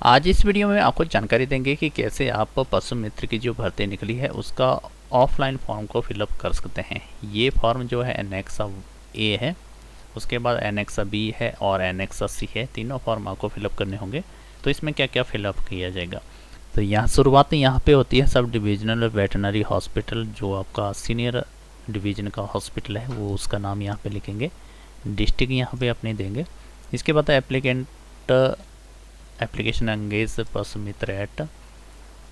आज इस वीडियो में आपको जानकारी देंगे कि कैसे आप पशु मित्र की जो भर्ती निकली है उसका ऑफलाइन फॉर्म को फिलअप कर सकते हैं। ये फॉर्म जो है एनेक्सा ए है, उसके बाद एनेक्सा बी है और एनेक्सा सी है। तीनों फॉर्म आपको फिलअप करने होंगे। तो इसमें क्या क्या फिलअप किया जाएगा, तो यहाँ शुरुआत यहाँ पे होती है सब डिविजनल वेटनरी हॉस्पिटल, जो आपका सीनियर डिवीजन का हॉस्पिटल है वो उसका नाम यहाँ पे लिखेंगे। डिस्ट्रिक्ट यहाँ पे अपने देंगे। इसके बाद एप्लीकेंट एप्लीकेशन एंगेज पशु मित्र एट,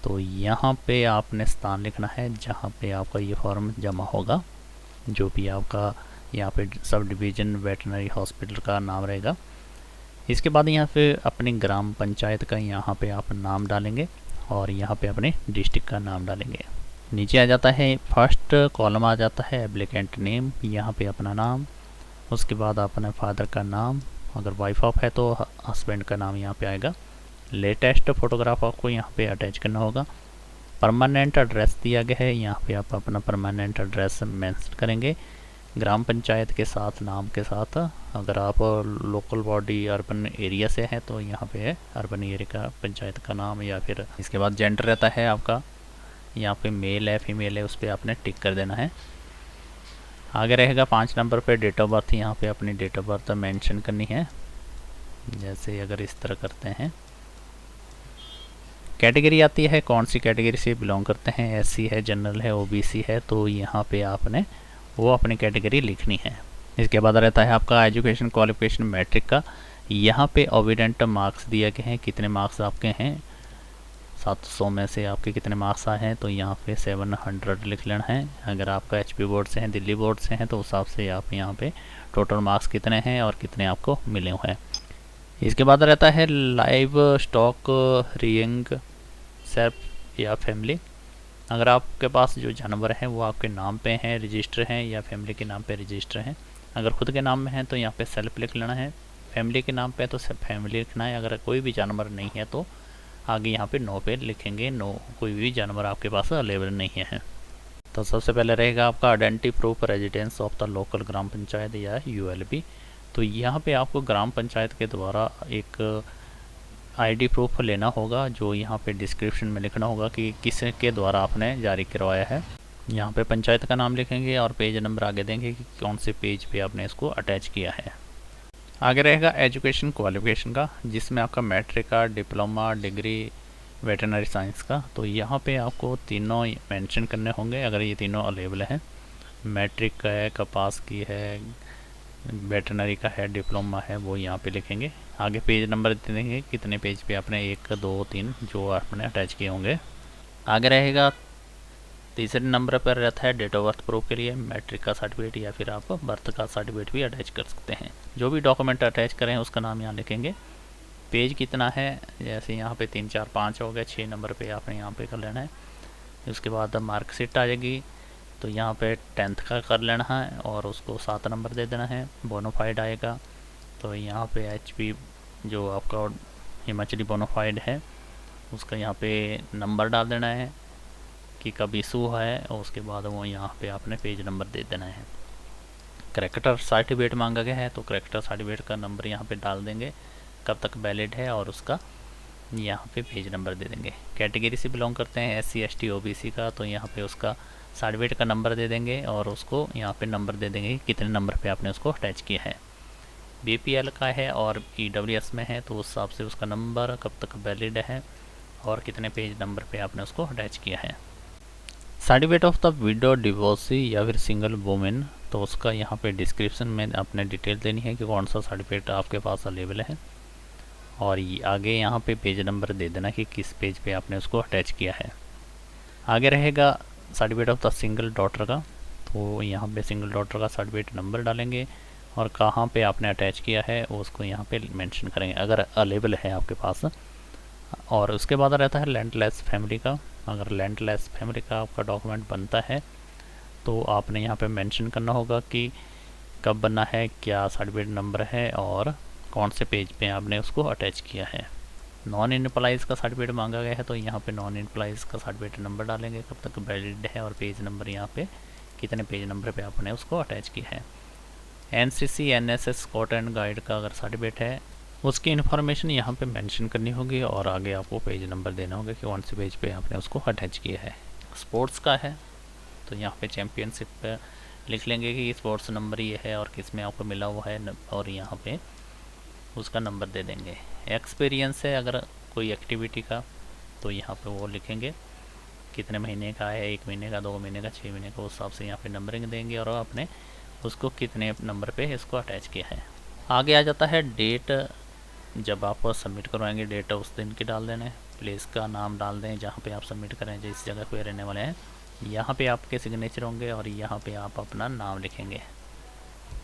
तो यहाँ पे आपने स्थान लिखना है जहाँ पे आपका ये फॉर्म जमा होगा, जो भी आपका यहाँ पे सब डिवीज़न वेटनरी हॉस्पिटल का नाम रहेगा। इसके बाद यहाँ पे अपनी ग्राम पंचायत का यहाँ पे आप नाम डालेंगे और यहाँ पे अपने डिस्ट्रिक्ट का नाम डालेंगे। नीचे आ जाता है फर्स्ट कॉलम आ जाता है एप्लीकेंट नेम, यहाँ पे अपना नाम, उसके बाद अपने फादर का नाम, अगर वाइफ ऑफ है तो हस्बैंड का नाम यहाँ पे आएगा। लेटेस्ट फोटोग्राफ आपको यहाँ पे अटैच करना होगा। परमानेंट एड्रेस दिया गया है, यहाँ पे आप अपना परमानेंट एड्रेस मेंशन करेंगे ग्राम पंचायत के साथ, नाम के साथ। अगर आप लोकल बॉडी अर्बन एरिया से हैं तो यहाँ पे है अर्बन एरिया का पंचायत का नाम, या फिर इसके बाद जेंडर रहता है आपका, यहाँ पे मेल है फीमेल है, उस पर आपने टिक कर देना है। आगे रहेगा 5 नंबर पे डेट ऑफ बर्थ, यहाँ पे अपनी डेट ऑफ बर्थ मेंशन करनी है। जैसे अगर इस तरह करते हैं, कैटेगरी आती है कौन सी कैटेगरी से बिलोंग करते हैं, एससी है, जनरल है, ओबीसी है, तो यहाँ पे आपने वो अपनी कैटेगरी लिखनी है। इसके बाद रहता है आपका एजुकेशन क्वालिफिकेशन मैट्रिक का, यहाँ पे ओविडेंट मार्क्स दिए गए हैं, कितने मार्क्स आपके हैं, 700 में से आपके कितने मार्क्स आए हैं, तो यहाँ पे 700 लिख लेना है। अगर आपका एचपी बोर्ड से हैं, दिल्ली बोर्ड से हैं, तो उस हिसाब से आप यहाँ पे टोटल मार्क्स कितने हैं और कितने आपको मिले हुए हैं। इसके बाद रहता है लाइव स्टॉक रिंग सेल्फ या फैमिली। अगर आपके पास जो जानवर हैं वो आपके नाम पे हैं, रजिस्टर हैं, या फैमिली के नाम पे रजिस्टर हैं। अगर खुद के नाम में है तो यहाँ पे सेल्फ लिख लेना है, फैमिली के नाम पे तो फैमिली लिखना है। अगर कोई भी जानवर नहीं है तो आगे यहाँ पे नो पे लिखेंगे, नो, कोई भी जानवर आपके पास अवेलेबल नहीं है। तो सबसे पहले रहेगा आपका identity proof residence of the local ग्राम पंचायत या यूएलबी। तो यहाँ पे आपको ग्राम पंचायत के द्वारा एक आईडी प्रूफ लेना होगा, जो यहाँ पे डिस्क्रिप्शन में लिखना होगा कि किस के द्वारा आपने जारी करवाया है। यहाँ पे पंचायत का नाम लिखेंगे और पेज नंबर आगे देंगे कि कौन से पेज पे आपने इसको अटैच किया है। आगे रहेगा एजुकेशन क्वालिफिकेशन का, जिसमें आपका मैट्रिक का, डिप्लोमा, डिग्री, वेटनरी साइंस का। तो यहाँ पे आपको तीनों मेंशन करने होंगे अगर ये तीनों अवेलेबल हैं। मैट्रिक का है, कपास की है, वेटनरी का है, डिप्लोमा है, वो यहाँ पे लिखेंगे। आगे पेज नंबर दे देंगे कितने पेज पे आपने 1 2 3 जो आपने अटैच किए होंगे। आगे रहेगा तीसरे नंबर पर रहता है डेट ऑफ बर्थ प्रूफ के लिए मैट्रिक का सर्टिफिकेट या फिर आप बर्थ का सर्टिफिकेट भी अटैच कर सकते हैं। जो भी डॉक्यूमेंट अटैच करें उसका नाम यहाँ लिखेंगे। पेज कितना है, जैसे यहाँ पे 3 4 5 हो गया, 6 नंबर पे आपने यहाँ पे कर लेना है। उसके बाद मार्कशीट आ जाएगी, तो यहाँ पे 10th का कर लेना है और उसको 7 नंबर दे देना है। बोनोफाइड आएगा, तो यहाँ पे एचपी जो आपका हिमाचली बोनोफाइड है उसका यहाँ पे नंबर डाल देना है कि कब इशू है, और उसके बाद वो यहाँ पे आपने पेज नंबर दे देना है। करेक्टर सर्टिफिकेट मांगा गया है, तो करेक्टर सर्टिफिकेट का नंबर यहाँ पे डाल देंगे कब तक वैलिड है, और उसका यहाँ पे पेज नंबर दे देंगे। कैटेगरी से बिलोंग करते हैं एससी एसटी ओबीसी का, तो यहाँ पे उसका सर्टिफिकेट का नंबर दे देंगे और उसको यहाँ पे नंबर दे देंगे कितने नंबर पे आपने उसको अटैच किया है। बीपीएल का है और ईडब्ल्यूएस में है, तो उस हिसाब से उसका नंबर कब तक वैलिड है और कितने पेज नंबर पे आपने उसको अटैच किया है। Certificate of the widow, divorcee या फिर सिंगल वुमेन, तो उसका यहाँ पे डिस्क्रिप्शन में आपने डिटेल देनी है कि कौन सा सर्टिफिकेट आपके पास अवेलेबल है, और आगे यहाँ पे पेज नंबर दे देना कि किस पेज पे आपने उसको अटैच किया है। आगे रहेगा certificate of the single daughter का, तो यहाँ पे सिंगल डॉटर का सर्टिफिकेट नंबर डालेंगे और कहाँ पे आपने अटैच किया है उसको यहाँ पे मेंशन करेंगे अगर अवेलेबल है आपके पास। और उसके बाद रहता है लैंडलेस फैमिली का। अगर लैंडलेस फैमिली का आपका डॉक्यूमेंट बनता है तो आपने यहाँ पे मेंशन करना होगा कि कब बना है, क्या सर्टिफिकेट नंबर है और कौन से पेज पे आपने उसको अटैच किया है। नॉन इम्प्लॉइज़ का सर्टिफिकेट मांगा गया है, तो यहाँ पे नॉन इम्प्लॉइज़ का सर्टिफिकेट नंबर डालेंगे कब तक वैलिड है और पेज नंबर यहाँ पे कितने पेज नंबर पे आपने उसको अटैच किया है। NCC NSS scout and guide का अगर सर्टिफिकेट है उसकी इन्फॉर्मेशन यहाँ पे मेंशन करनी होगी और आगे आपको पेज नंबर देना होगा कि कौन से पेज पे आपने उसको अटैच किया है। स्पोर्ट्स का है तो यहाँ पे चैम्पियनशिप पे लिख लेंगे कि स्पोर्ट्स नंबर ये है और किस में आपको मिला हुआ है और यहाँ पे उसका नंबर दे देंगे। एक्सपीरियंस है अगर कोई एक्टिविटी का तो यहाँ पे वो लिखेंगे कितने महीने का है, 1 महीने का, 2 महीने का, 6 महीने का, उस हिसाब से यहाँ पे नंबरिंग देंगे और आपने उसको कितने नंबर पे इसको अटैच किया है। आगे आ जाता है डेट। जब आप सबमिट करवाएंगे डेट उस दिन की डाल देना है। प्लेस का नाम डाल दें जहाँ पे आप सबमिट करें, जिस जगह पे रहने वाले हैं। यहाँ पे आपके सिग्नेचर होंगे और यहाँ पे आप अपना नाम लिखेंगे।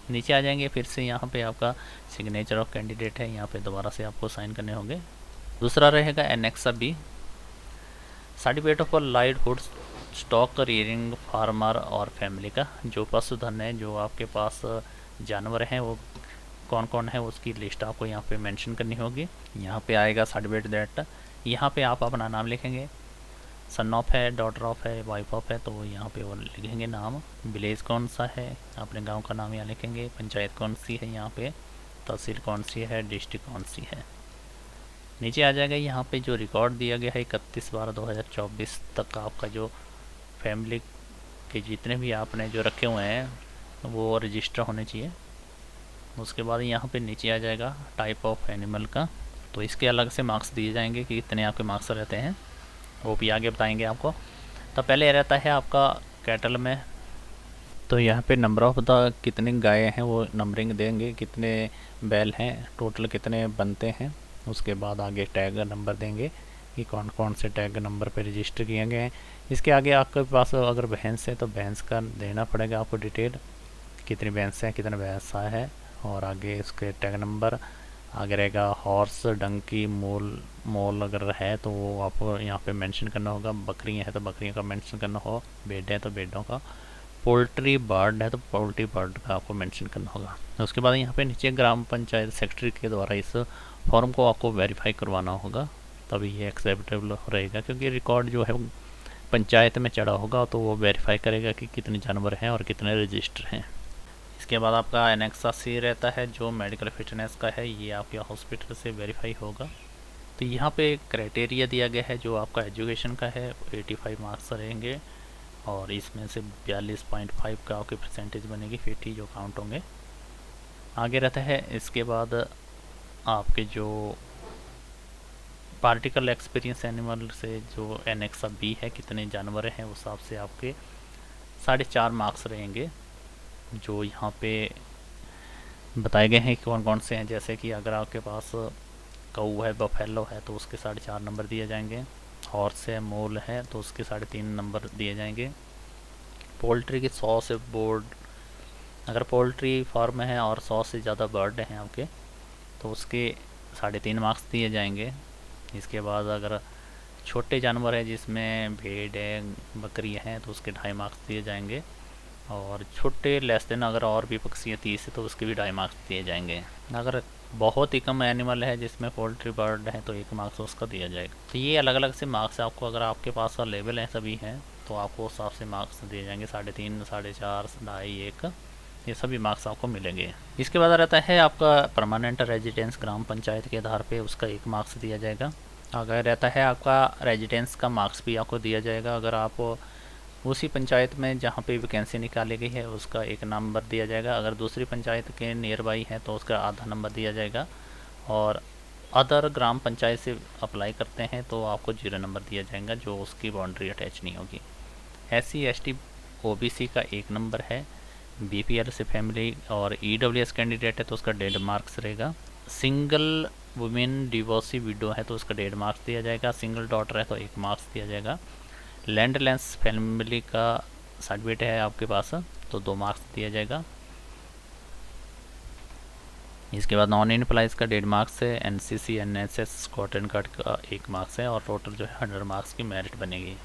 नीचे आ जाएंगे, फिर से यहाँ पे आपका सिग्नेचर ऑफ कैंडिडेट है, यहाँ पे दोबारा से आपको साइन करने होंगे। दूसरा रहेगा annex B, certificate of livelihood stock rearing farmer और फैमिली का। जो पशुधन है, जो आपके पास जानवर हैं, वो कौन कौन है उसकी लिस्ट आपको यहाँ पे मेंशन करनी होगी। यहाँ पे आएगा सर्टिफिकेट दैट, यहाँ पे आप अपना नाम लिखेंगे। सन ऑफ है, डॉटर ऑफ है, वाइफ ऑफ है, तो यहाँ पे वो लिखेंगे नाम। विलेज कौन सा है, अपने गांव का नाम यहाँ लिखेंगे। पंचायत कौन सी है, यहाँ पे तहसील कौन सी है, डिस्ट्रिक्ट कौन सी है। नीचे आ जाएगा यहाँ पे जो रिकॉर्ड दिया गया है 31/12/2024 तक आपका जो फैमिली के जितने भी आपने जो रखे हुए हैं वो रजिस्टर होने चाहिए। उसके बाद यहाँ पे नीचे आ जाएगा टाइप ऑफ एनिमल का, तो इसके अलग से मार्क्स दिए जाएंगे कि कितने आपके मार्क्स रहते हैं, वो भी आगे बताएंगे आपको। तो पहले रहता है आपका कैटल में, तो यहाँ पे नंबर ऑफ द कितने गाय हैं वो नंबरिंग देंगे, कितने बैल हैं, टोटल कितने बनते हैं। उसके बाद आगे टैग नंबर देंगे कि कौन कौन से टैग नंबर पे रजिस्टर किए गए हैं। इसके आगे आपके पास अगर भैंस है तो भैंस का देना पड़ेगा आपको डिटेल, कितनी भैंस है, कितना भैंसा है, और आगे उसके टैग नंबर। आगे रहेगा हॉर्स, डंकी, मोल अगर है तो वो आपको यहाँ पे मेंशन करना होगा। बकरियाँ है तो बकरियों का मेंशन करना हो, भेड़ है तो भेड़ों का, पोल्ट्री बर्ड है तो पोल्ट्री बर्ड का आपको मेंशन करना होगा। उसके बाद यहाँ पे नीचे ग्राम पंचायत सेक्रेटरी के द्वारा इस फॉर्म को आपको वेरीफाई करवाना होगा, तभी ये एक्सेप्टेबल रहेगा, क्योंकि रिकॉर्ड जो है पंचायत में चढ़ा होगा तो वो वेरीफाई करेगा कि कितने जानवर हैं और कितने रजिस्टर हैं। इसके बाद आपका एनेक्सा सी रहता है जो मेडिकल फिटनेस का है, ये आपके हॉस्पिटल से वेरीफाई होगा। तो यहाँ पे क्राइटेरिया दिया गया है जो आपका एजुकेशन का है, 85 मार्क्स रहेंगे और इसमें से 42.5 का आपकी परसेंटेज बनेगी, 50 जो काउंट होंगे। आगे रहता है इसके बाद आपके जो पार्टिकल एक्सपीरियंस एनिमल से जो एनेक्सा बी है, कितने जानवर हैं उस हिसाब से आपके 4.5 मार्क्स रहेंगे, जो यहाँ पे बताए गए हैं कौन कौन से हैं। जैसे कि अगर आपके पास कऊ है, बफेलो है तो उसके 4.5 नंबर दिए जाएंगे। हॉर्स है, मोल है तो उसके 3.5 नंबर दिए जाएंगे। पोल्ट्री के 100 से बोर्ड, अगर पोल्ट्री फार्म है और 100 से ज़्यादा बर्ड हैं आपके तो उसके 3.5 मार्क्स दिए जाएंगे। इसके बाद अगर छोटे जानवर है जिसमें भेड़ है, बकरियाँ हैं तो उसके 2.5 मार्क्स दिए जाएंगे। और छोटे लेस देन अगर और भी पक्षी है 30 से तो उसके भी 2.5 मार्क्स दिए जाएंगे। अगर बहुत ही कम एनिमल है जिसमें पोल्ट्री बर्ड है तो 1 मार्क्स उसका दिया जाएगा। तो ये अलग अलग से मार्क्स आपको, अगर आपके पास लेवल हैं सभी हैं तो आपको उस हिसाब से मार्क्स दिए जाएंगे। 3.5, 4.5, 2.5, 1, ये सभी मार्क्स आपको मिलेंगे। इसके बाद रहता है आपका परमानेंट रेजिडेंस ग्राम पंचायत के आधार पे, उसका 1 मार्क्स दिया जाएगा। अगर रहता है आपका रेजिडेंस का मार्क्स भी आपको दिया जाएगा। अगर आप उसी पंचायत में जहाँ पे वैकेंसी निकाली गई है उसका 1 नंबर दिया जाएगा। अगर दूसरी पंचायत के नियर बाई है तो उसका आधा नंबर दिया जाएगा। और अदर ग्राम पंचायत से अप्लाई करते हैं तो आपको 0 नंबर दिया जाएगा, जो उसकी बाउंड्री अटैच नहीं होगी। SC ST OBC का 1 नंबर है। BPL से फैमिली और EWS कैंडिडेट है तो उसका 1.5 मार्क्स रहेगा। सिंगल वुमेन डिवोर्सी विडो है तो उसका 1.5 मार्क्स दिया जाएगा। सिंगल डॉटर है तो 1 मार्क्स दिया जाएगा। लैंडलेंस फैमिली का सर्टिफिकेट है आपके पास तो 2 मार्क्स दिया जाएगा। इसके बाद नॉन एम्प्लॉइज़ का 1.5 मार्क्स है। NCC NSS scout and guard का 1 मार्क्स है और टोटल जो है 100 मार्क्स की मेरिट बनेगी।